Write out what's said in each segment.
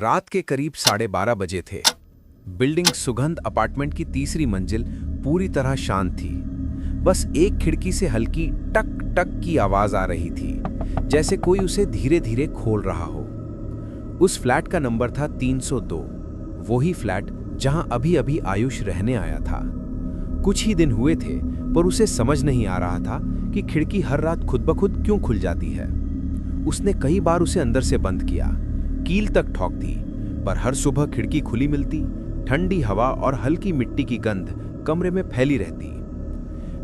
रात के करीब 12:30 बजे थे। बिल्डिंग सुगंध अपार्टमेंट की तीसरी मंजिल पूरी तरह शांत थी। बस एक खिड़की से हल्की टक टक की आवाज आ रही थी, जैसे कोई उसे धीरे धीरे खोल रहा हो। उस फ्लैट का नंबर था 302, वही फ्लैट जहां अभी अभी आयुष रहने आया था। कुछ ही दिन हुए थे, पर उसे समझ नहीं आ रहा था कि खिड़की हर रात खुद ब खुद क्यों खुल जाती है। उसने कई बार उसे अंदर से बंद किया, कील तक ठोक दी, पर हर सुबह खिड़की खुली मिलती। ठंडी हवा और हल्की मिट्टी की गंध कमरे में फैली रहती।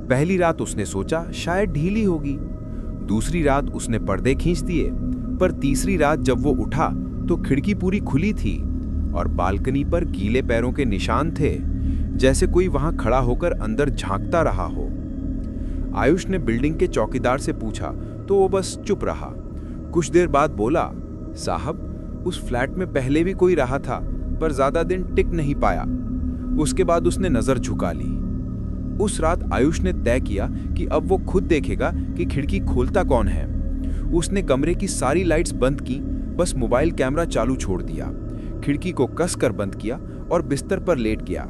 पहली रात उसने सोचा शायद ढीली होगी, दूसरी रात उसने पर्दे खींच दिए, पर तीसरी रात जब वो उठा तो खिड़की पूरी खुली थी और बालकनी पर गीले पैरों के निशान थे, जैसे कोई वहां खड़ा होकर अंदर झांकता रहा हो। आयुष ने बिल्डिंग के चौकीदार से पूछा तो वो बस चुप रहा। कुछ देर बाद बोला, साहब, उस फ्लैट में पहले भी कोई रहा था, पर ज्यादा दिन टिक नहीं पाया। उसके बाद उसने नजर झुका ली। उस रात आयुष ने तय किया कि अब वो खुद देखेगा कि खिड़की खोलता कौन है। उसने कमरे की सारी लाइट्स बंद की, बस मोबाइल कैमरा चालू छोड़ दिया, खिड़की को कसकर बंद किया और बिस्तर पर लेट गया।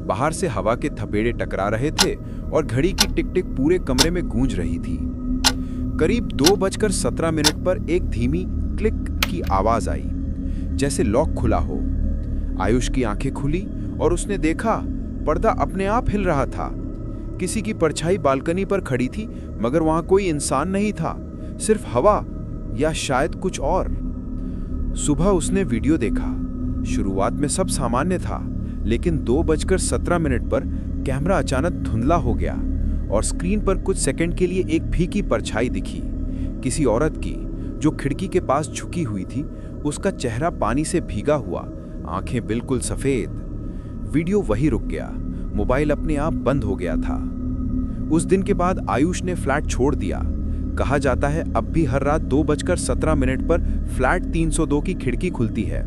बाहर से हवा के थपेड़े टकरा रहे थे और घड़ी की टिक टिक पूरे कमरे में गूंज रही थी। करीब 2:17 पर एक धीमी क्लिक की आवाज आई, जैसे लॉक खुला हो। आयुष की आंखें खुली और उसने देखा पर्दा अपने आप हिल रहा था। किसी की परछाई बालकनी पर खड़ी थी, मगर वहां कोई इंसान नहीं था, सिर्फ हवा या शायद कुछ और। सुबह उसने वीडियो देखा। शुरुआत में सब सामान्य था, लेकिन 2:17 पर कैमरा अचानक धुंधला हो गया और स्क्रीन पर कुछ सेकंड के लिए एक फीकी परछाई दिखी, किसी औरत की, जो खिड़की के पास झुकी हुई थी। उसका चेहरा पानी से भीगा हुआ, आंखें बिल्कुल सफेद। वीडियो वहीं रुक गया, मोबाइल अपने आप बंद हो गया था। उस दिन के बाद आयुष ने फ्लैट छोड़ दिया। कहा जाता है अब भी हर रात 2:17 पर फ्लैट 302 की खिड़की खुलती है।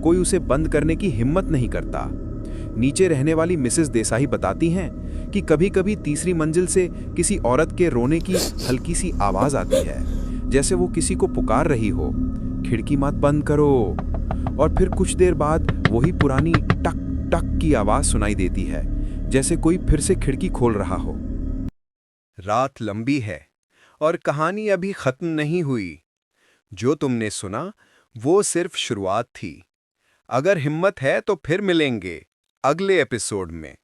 कोई उसे बंद करने की हिम्मत नहीं करता। नीचे रहने वाली मिसेस देसाई बताती हैं कि कभी-कभी तीसरी मंजिल से किसी औरत के रोने की हल्की सी आवाज आती है, जैसे वो किसी को पुकार रही हो, खिड़की मत बंद करो। और फिर कुछ देर बाद वही पुरानी टक टक की आवाज सुनाई देती है, जैसे कोई फिर से खिड़की खोल रहा हो। रात लंबी है और कहानी अभी खत्म नहीं हुई। जो तुमने सुना वो सिर्फ शुरुआत थी। अगर हिम्मत है तो फिर मिलेंगे अगले एपिसोड में।